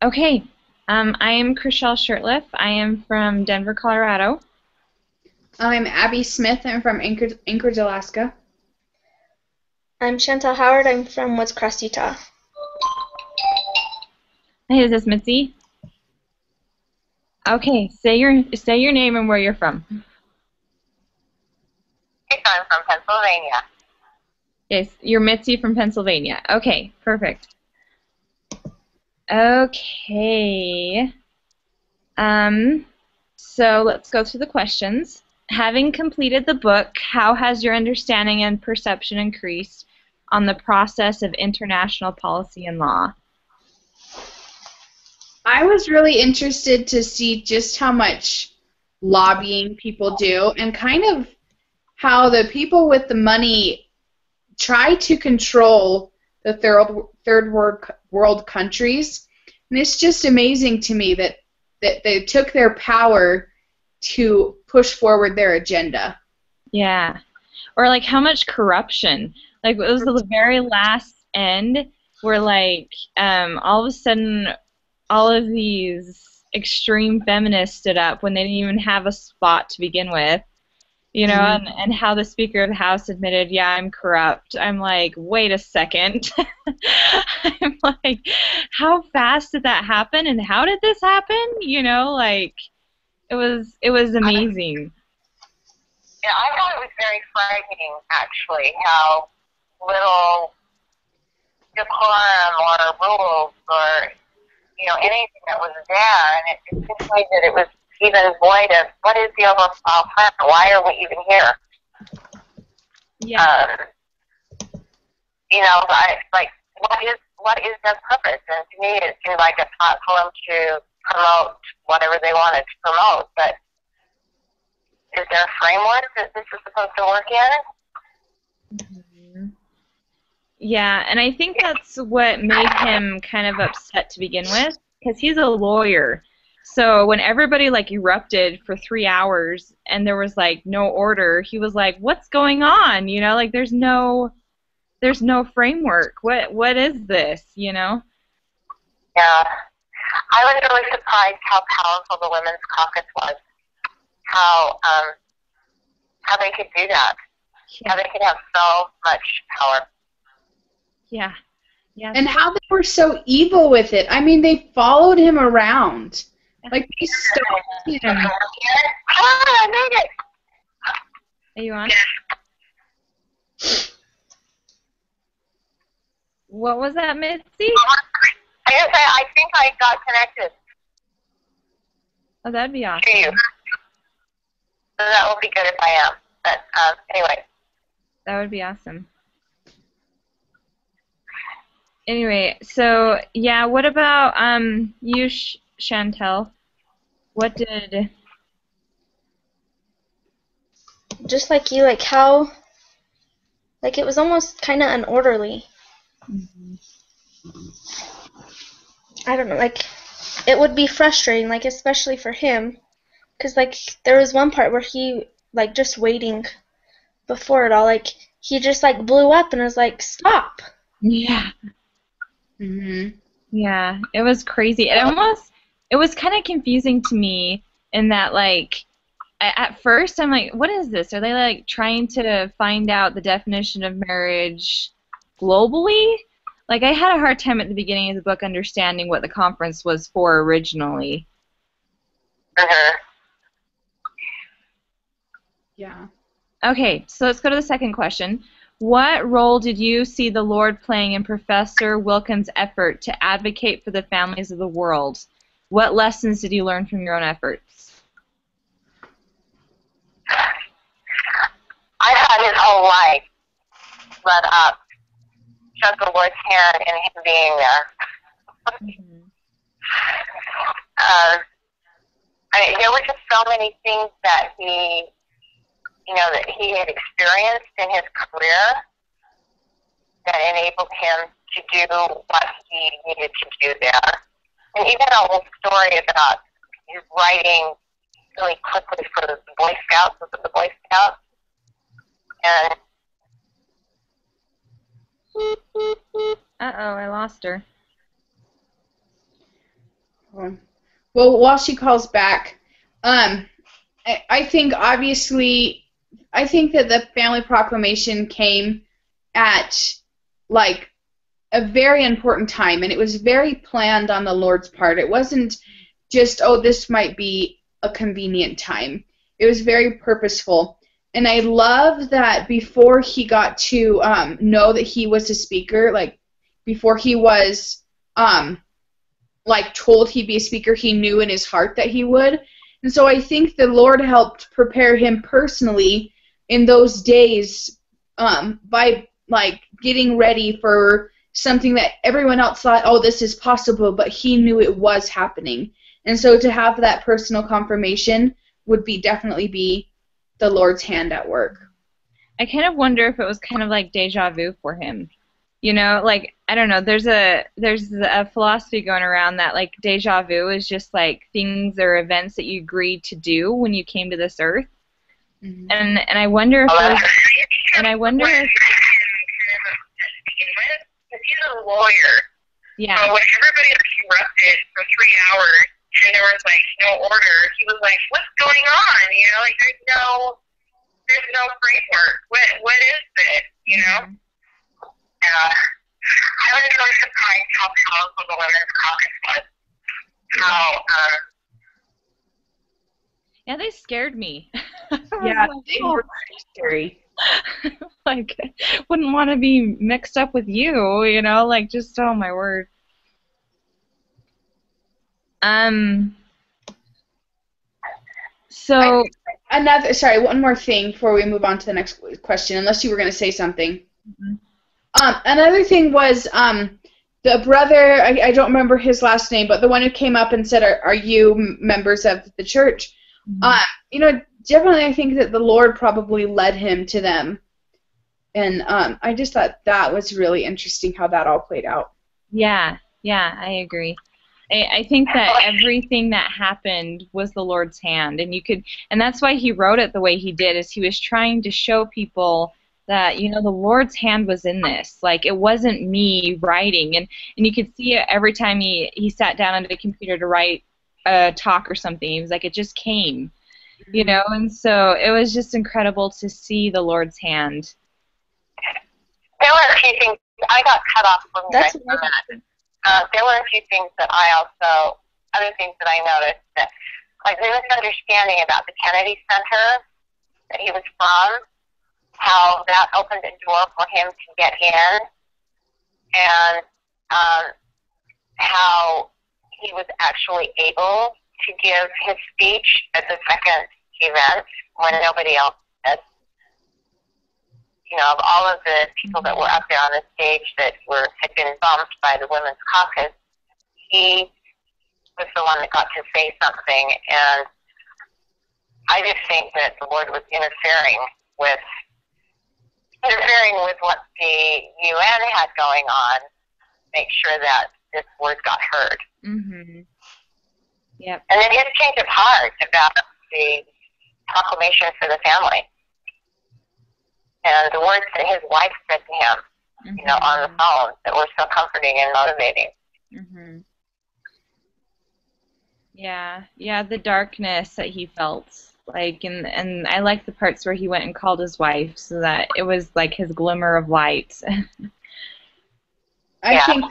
Okay. I am Chriselle Shirtliff. I am from Denver, Colorado. I'm Abby Smith. I'm from Anchorage, Alaska. I'm Chantal Howard. I'm from Woods Cross, Utah. Hey, is this Mitzi? Okay. Say your name and where you're from. I'm from Pennsylvania. Yes, you're Mitzi from Pennsylvania. Okay, perfect. Okay. Um, so let's go through the questions. Having completed the book, how has your understanding and perception increased on the process of international policy and law? I was really interested to see just how much lobbying people do and kind of how the people with the money try to control the third world countries. And it's just amazing to me that they took their power to push forward their agenda. Yeah. Or like how much corruption. Like it was the very last end where like all of a sudden all of these extreme feminists stood up when they didn't even have a spot to begin with. You know, Mhm. and how the Speaker of the House admitted, yeah, I'm corrupt. I'm like, wait a second. I'm like, how fast did that happen and how did this happen? You know, like it was amazing. Yeah, I thought it was very frightening, actually, how little decorum or rules or, anything that was there. And it seemed to me that it was even void of what is the overall plan? Why are we even here? Yeah. Um, like, what is their purpose? And to me, it seemed like a platform to promote whatever they wanted to promote. But is there a framework that this is supposed to work in? Mhm. Yeah, and I think that's what made him kind of upset to begin with, because he's a lawyer. So when everybody like erupted for 3 hours and there was like no order, he was like, "What's going on?" You know, like there's no framework. What is this? You know? Yeah. I was really surprised how powerful the women's caucus was. How how they could do that. How Yeah, they could have so much power. yeah, yeah. And So how they were so evil with it. I mean, they followed him around. Like, they stalked him. I made it. are you on? What was that, Mitzi? I guess I think I got connected Oh, that'd be to you. awesome. So that will be good if I am. But anyway. That would be awesome. Anyway, so yeah, what about you, Chantel? What did? Just like you, like how, like it was almost kind of unorderly. Mhm. I don't know, like it would be frustrating, like especially for him, because like there was one part where he like just waiting before it all, like he just like blew up and was like, "Stop!" Yeah, Hmm. yeah, it was crazy. It was kind of confusing to me in that like at first I'm like, what is this? Are they like trying to find out the definition of marriage globally? Like I had a hard time at the beginning of the book understanding what the conference was for originally. Mm-hmm. Yeah. Okay, so let's go to the second question. What role did you see the Lord playing in Professor Wilkins' effort to advocate for the families of the world? What lessons did you learn from your own efforts? I had his whole life led up to the Lord's hand and him being there. Mhm. Um, there were just so many things that he had experienced in his career that enabled him to do what he needed to do there. And even a whole story about his writing really quickly for the Boy Scouts, was it the Boy Scouts? And Uh-oh, I lost her. Well, while she calls back, I think obviously, I think that the family proclamation came at like a very important time, and it was very planned on the Lord's part. It wasn't just, oh, this might be a convenient time. It was very purposeful. And I love that before he got to know that he was a speaker, like before he was like told he'd be a speaker, he knew in his heart that he would. And so I think the Lord helped prepare him personally in those days by like getting ready for something that everyone else thought, oh, this is possible, but he knew it was happening. And so to have that personal confirmation would definitely be the Lord's hand at work. I kind of wonder if it was kind of like deja vu for him. You know, like, I don't know, there's a philosophy going around that like deja vu is just like things or events that you agreed to do when you came to this earth. Mm-hmm. And I wonder if it was, and I wonder if he's a lawyer. Yeah. So when everybody erupted for 3 hours and there was like no order, he was like, "What's going on? You know, like there's no framework. What is this? You know?" I was really surprised how powerful the women's caucus was. How yeah, they scared me. Yeah, they were scary. Like, wouldn't want to be mixed up with you, you know? Like, just, oh my word. So One more thing before we move on to the next question, unless you were going to say something. Mm-hmm. Another thing was the brother, I don't remember his last name, but the one who came up and said, are you members of the church? Mm-hmm. You know, definitely I think that the Lord probably led him to them. And I just thought that was really interesting how that all played out. Yeah, I agree. I think that everything that happened was the Lord's hand, and that's why he wrote it the way he did, is he was trying to show people that, you know, the Lord's hand was in this. Like, it wasn't me writing, and you could see it every time he sat down at a computer to write a talk or something. He was like, it just came, you know, and so it was just incredible to see the Lord's hand. There were a few things I got cut off from that. There were a few things that other things that I noticed, that, like, the misunderstanding about the Kennedy Center that he was from, how that opened a door for him to get in, and how he was actually able to give his speech at the second event when nobody else did. You know, of all of the people that were up there on the stage that had been bumped by the Women's Caucus, he was the one that got to say something, and I just think that the Lord was interfering with what the UN had going on, make sure that this word got heard. Mm-hmm. Yep. And then his change of heart about the proclamation for the family. And the words that his wife said to him, mm-hmm. you know, on the phone, that were so comforting and motivating. Mm-hmm. Yeah, the darkness that he felt, like, and I like the parts where he went and called his wife, so that it was like his glimmer of light. I think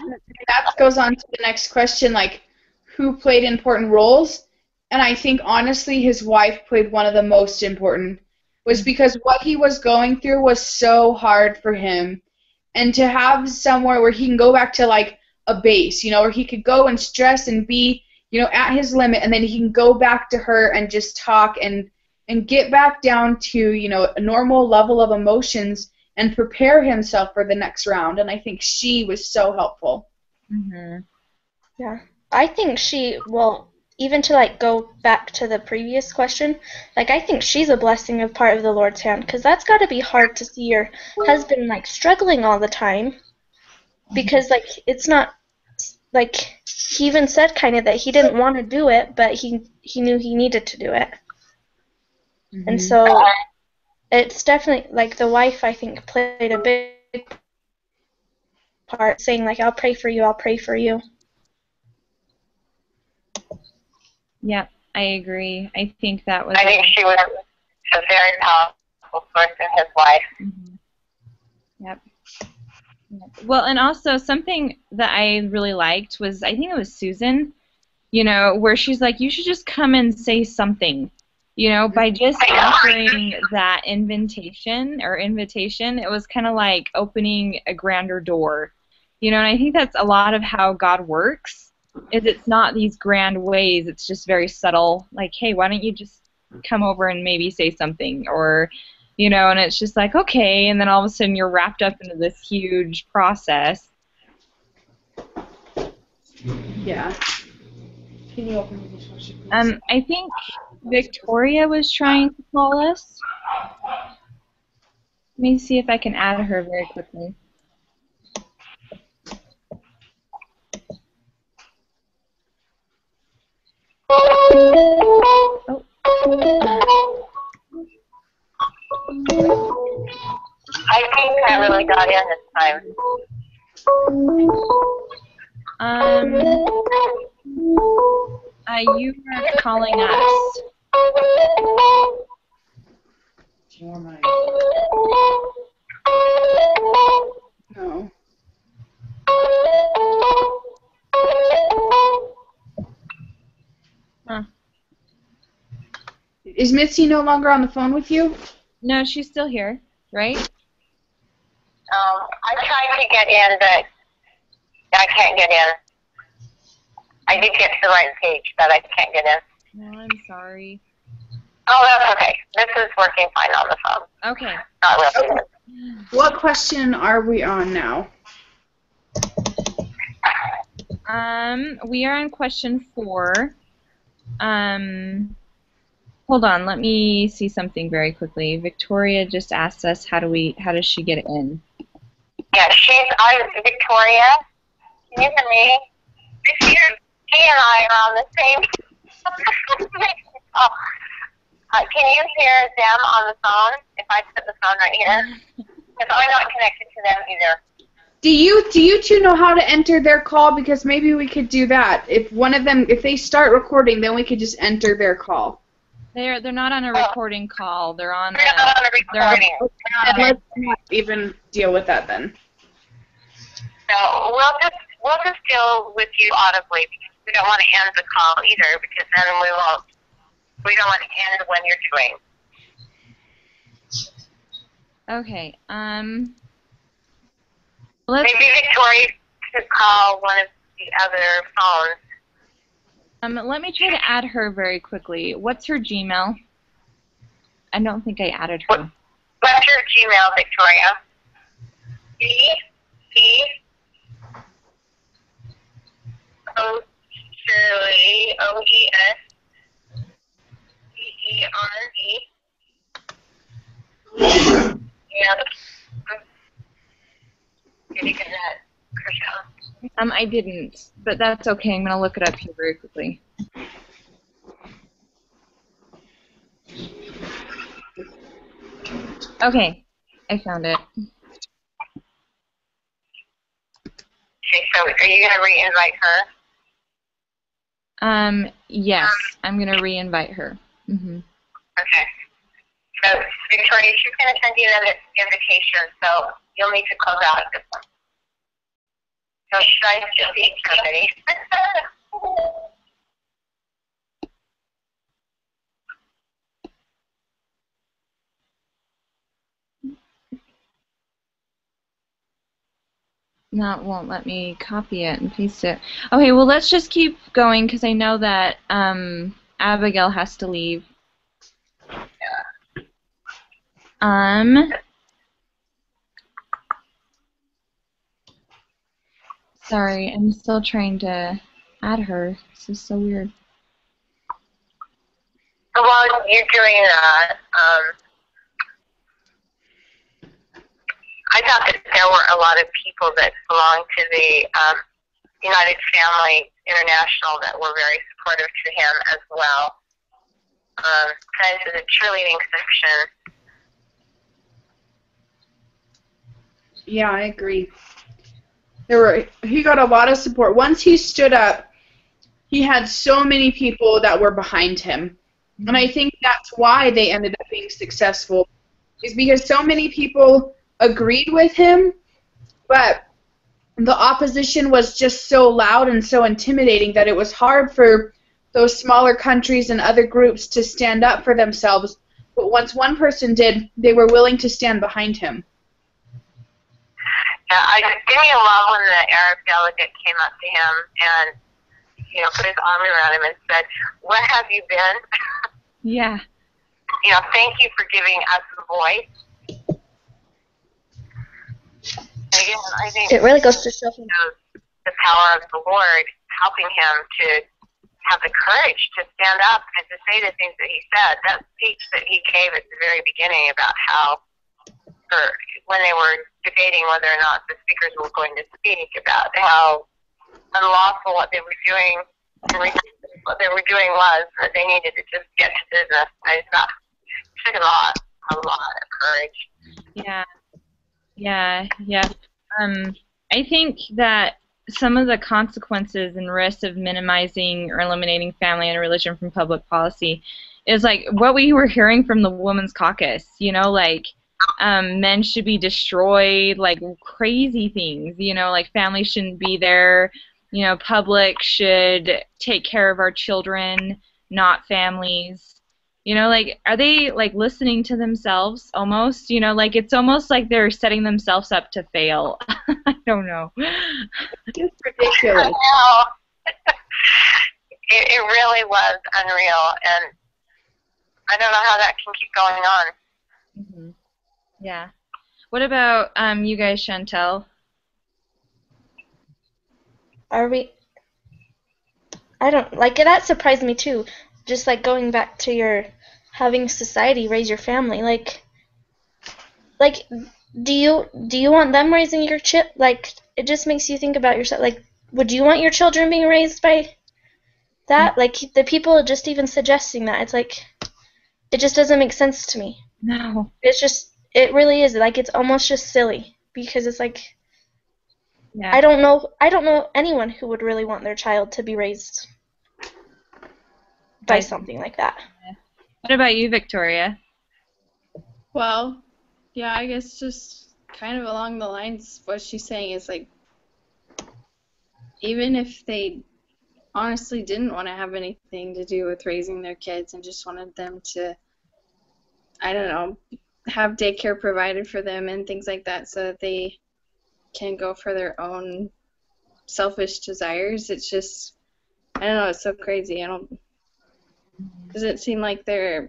that goes on to the next question, like, who played important roles? And I think, honestly, his wife played one of the most important, was because what he was going through was so hard for him. And to have somewhere where he can go back to, like, a base, you know, where he could go and stress and be, you know, at his limit, and then he can go back to her and just talk and get back down to, you know, a normal level of emotions and prepare himself for the next round. And I think she was so helpful. Mm-hmm. Yeah. I think even to, like, go back to the previous question, like, I think she's a blessing of part of the Lord's hand, because that's got to be hard to see your husband, like, struggling all the time, because, like, it's not, like, he even said kind of that he didn't want to do it, but he knew he needed to do it. Mm-hmm. And so it's definitely, like, the wife, I think, played a big part, saying, like, I'll pray for you. Yep, I agree. I think that was. I think she was a very powerful force in his life. Mhm. Yep. Well, and also something that I really liked was, I think it was Susan, where she's like, you should just come and say something. By just offering that invitation, it was kind of like opening a grander door. And I think that's a lot of how God works, is it's not these grand ways, it's just very subtle, like, hey, why don't you just come over and maybe say something, or and it's just like, okay, and then all of a sudden you're wrapped up into this huge process. Yeah. Can you open the dishwasher, please? I think Victoria was trying to call us. Let me see if I can add her very quickly. Oh. I think I really got in this time. You are calling us. No. Huh. Is Mitzi no longer on the phone with you? No, she's still here, right? I tried to get in, but I can't get in. I did get to the right page, but I can't get in. No, I'm sorry. Oh, that's okay. This is working fine on the phone. Okay. Not really. What question are we on now? We are on question 4. Hold on, let me see something very quickly. Victoria just asked us how does she get in? Yeah, Victoria. Can you hear me? He and I are on the same. Oh. Can you hear them on the phone if I put the phone right here? Because I'm not connected to them either. Do you two know how to enter their call? Because maybe we could do that. If they start recording, then we could just enter their call. They're not on a recording call. They're on We're not on a recording. And let's not even deal with that then. No, we'll just deal with you audibly, because we don't want to end the call either, because then we don't want to end when you're doing. Okay. Maybe Victoria could call one of the other phones. Let me try to add her very quickly. What's her Gmail? I don't think I added her. What's your Gmail, Victoria? Ocery. Yeah. Did you get that, Chriselle? I didn't, but that's okay. I'm gonna look it up here very quickly. Okay, I found it. Okay, so are you gonna re-invite her? Yes, I'm gonna re-invite her. Mm-hmm. Okay. So Victoria, she's gonna send you another invitation, so you'll need to close out this one. So should I just be somebody? No, it won't let me copy it and paste it. Okay, well, let's just keep going because I know that Abigail has to leave. Sorry, I'm still trying to add her. This is so weird. While you're doing that, I thought that there were a lot of people that belonged to the United Family International that were very supportive to him as well. Kind of the cheerleading section. Yeah, I agree. He got a lot of support. Once he stood up, he had so many people that were behind him. And I think that's why they ended up being successful, is because so many people agreed with him, but the opposition was just so loud and so intimidating that it was hard for those smaller countries and other groups to stand up for themselves. But once one person did, they were willing to stand behind him. Yeah, I gave me a love when the Arab delegate came up to him and, put his arm around him and said, "Where have you been? Yeah. Thank you for giving us a voice." And again, I think It really goes to show him. the power of the Lord helping him to have the courage to stand up and to say the things that he said. That speech that he gave at the very beginning about how, when they were debating whether or not the speakers were going to speak, about how unlawful what they were doing, was that they needed to just get to business. I just thought it took a lot of courage. Yeah. I think that some of the consequences and risks of minimizing or eliminating family and religion from public policy is like what we were hearing from the Women's Caucus, men should be destroyed, like crazy things, like families shouldn't be there, public should take care of our children, not families. Are they, listening to themselves almost? It's almost like they're setting themselves up to fail. I don't know. It's ridiculous. I know. It really was unreal, and I don't know how that can keep going on. Mm-hmm. Yeah. What about you guys, Chantel? Are we? I don't that surprised me too. Just going back to your having society raise your family, do you want them raising your chip? It just makes you think about yourself. Would you want your children being raised by that? The people just even suggesting that, it just doesn't make sense to me. No. It really is. It's almost just silly because it's yeah. I don't know anyone who would really want their child to be raised by something like that. What about you, Victoria? Well, yeah, I guess just kind of along the lines what she's saying is even if they honestly didn't want to have anything to do with raising their kids and just wanted them to, I don't know, have daycare provided for them and things like that so that they can go for their own selfish desires, it's just, I don't know, it's so crazy. Doesn't seem like they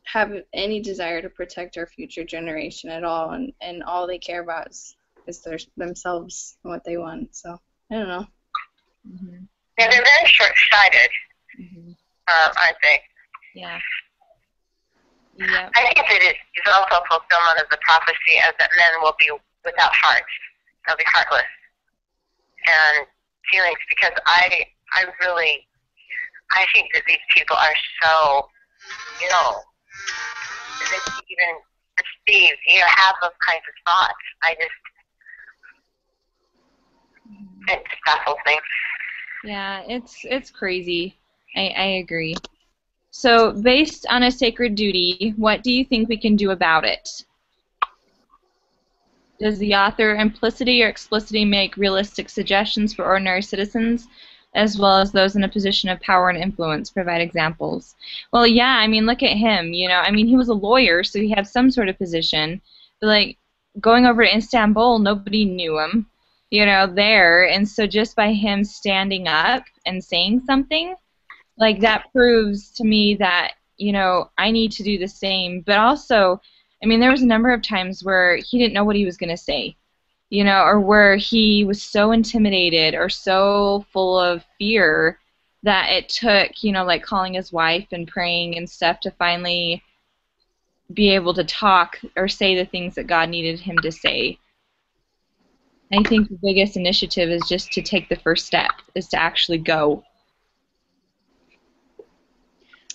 have any desire to protect our future generation at all, and all they care about is themselves and what they want. So I don't know. Mm-hmm. Yeah, they're very short-sighted, aren't they? Yeah. Yeah. I think it is also fulfillment of the prophecy of that men will be without hearts. They'll be heartless and feelings, because I think that these people are so, they even perceive, have those kinds of thoughts. It baffles me. Yeah, it's crazy. I agree. So, based on a sacred duty, what do you think we can do about it? Does the author implicitly or explicitly make realistic suggestions for ordinary citizens, as well as those in a position of power and influence, provide examples? Well, yeah, look at him, he was a lawyer, so he had some sort of position. But, going over to Istanbul, nobody knew him, there. And so just by him standing up and saying something, that proves to me that, I need to do the same. But also, there was a number of times where he didn't know what he was going to say, or where he was so intimidated or so full of fear that it took, calling his wife and praying and stuff to finally be able to talk or say the things that God needed him to say. I think the biggest initiative is just to take the first step, is to actually go.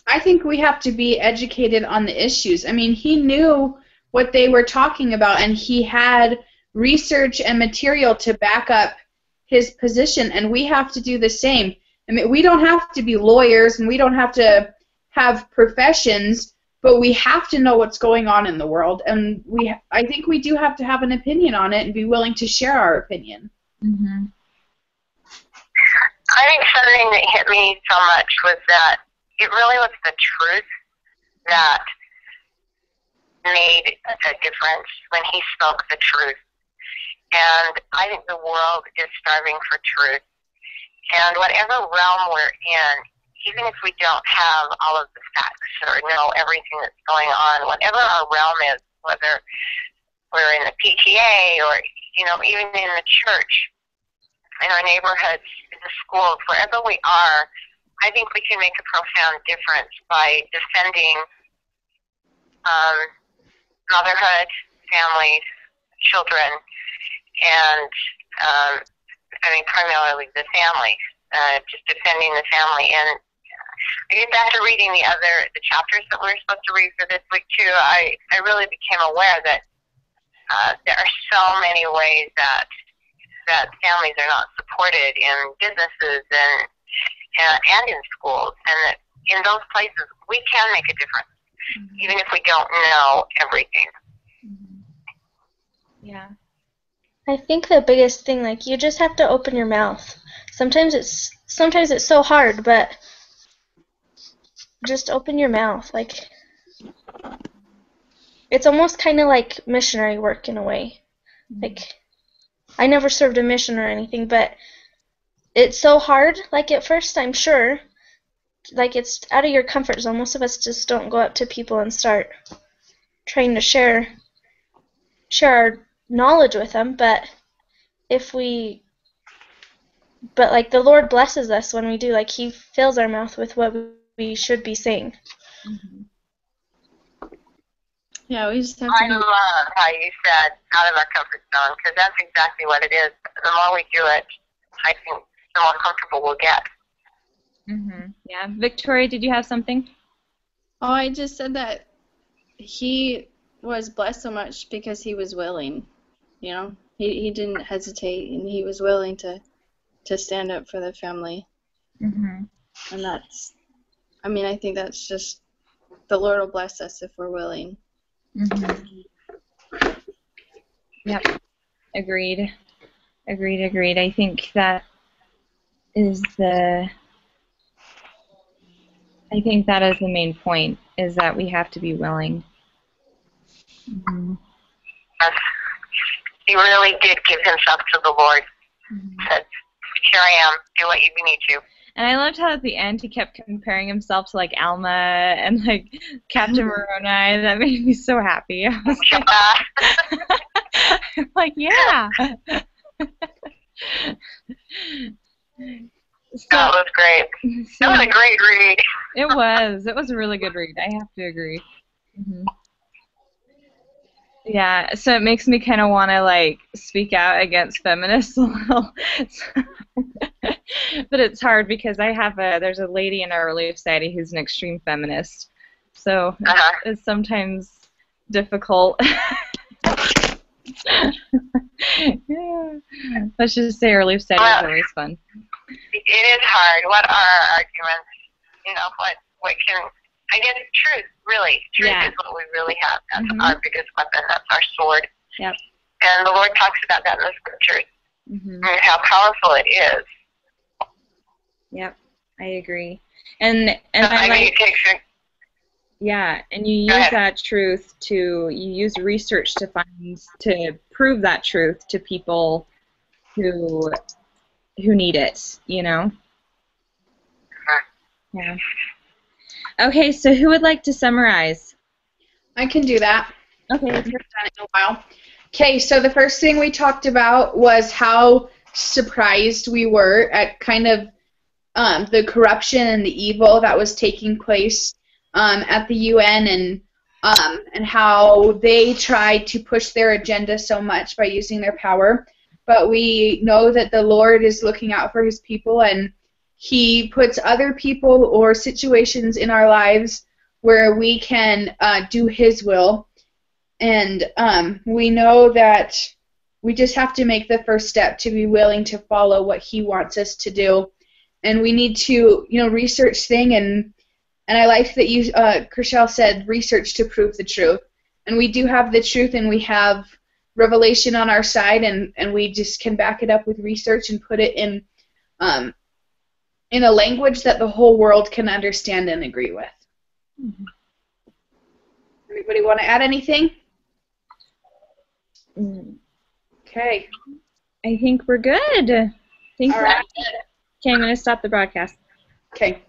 I think we have to be educated on the issues. He knew what they were talking about, and he had research and material to back up his position, and we have to do the same. I mean, we don't have to be lawyers, and we don't have to have professions, but we have to know what's going on in the world, and I think we do have to have an opinion on it and be willing to share our opinion. Mm-hmm. I think something that hit me so much was that it really was the truth that made a difference when he spoke the truth. And I think the world is starving for truth. And whatever realm we're in, even if we don't have all of the facts or know everything that's going on, whatever our realm is, whether we're in the PTA or, even in the church, in our neighborhoods, in the schools, wherever we are, I think we can make a profound difference by defending motherhood, families, children, and primarily the family, just defending the family. And I get back to reading the chapters that we were supposed to read for this week too. I really became aware that there are so many ways that families are not supported in businesses and in schools, and that in those places we can make a difference, even if we don't know everything. Yeah. I think the biggest thing, like, you just have to open your mouth. Sometimes it's so hard, but just open your mouth. Like, it's almost kind of like missionary work in a way. Like, I never served a mission or anything, but it's so hard, like, at first, I'm sure. Like, it's out of your comfort zone. Most of us just don't go up to people and start trying to share our knowledge with them, but like, the Lord blesses us when we do. Like, He fills our mouth with what we should be saying. Mm-hmm. Yeah, we just have I to. love how you said out of our comfort zone, because that's exactly what it is. The more we do it, I think the more comfortable we'll get. Mm-hmm. Yeah. Victoria, did you have something? Oh, I just said that he was blessed so much because he was willing. He didn't hesitate, and he was willing to stand up for the family. Mm-hmm. And I think that's just, the Lord will bless us if we're willing. Mm-hmm. Yep. Agreed. I think that is the main point, is that we have to be willing. Mm-hmm. He really did give himself to the Lord. Mm-hmm. Said, "Here I am. Do what you need to." And I loved how at the end he kept comparing himself to, like, Alma and, like, Captain Moroni. That made me so happy. I was like, I'm like, yeah. That was great. That was a great read. It was. It was a really good read. I have to agree. Mm-hmm. Yeah, so it makes me kind of want to, like, speak out against feminists a little. But it's hard because there's a lady in our Relief Society who's an extreme feminist. So it's sometimes difficult. Yeah. Let's just say our Relief Society is always fun. It is hard. What are our arguments? What can... I guess truth, really. Truth is what we really have. That's our biggest weapon. That's our sword. Yep. And the Lord talks about that in the Scriptures, and how powerful it is. Yep, I agree. And I like, and you use that truth you use research to prove that truth to people who need it, Yeah. Okay, so who would like to summarize? I can do that. Okay. I haven't done it in a while. Okay, so the first thing we talked about was how surprised we were at kind of the corruption and the evil that was taking place at the UN, and how they tried to push their agenda so much by using their power. But we know that the Lord is looking out for His people, and He puts other people or situations in our lives where we can do His will. And we know that We just have to make the first step to be willing to follow what he wants us to do. And we need to, research thing. And I like that you, Chriselle said, research to prove the truth. And we do have the truth, and we have revelation on our side, and we just can back it up with research and put it in a language that the whole world can understand and agree with. Mm-hmm. Anybody want to add anything? Okay. I think we're good. All right. Okay, I'm going to stop the broadcast. Okay.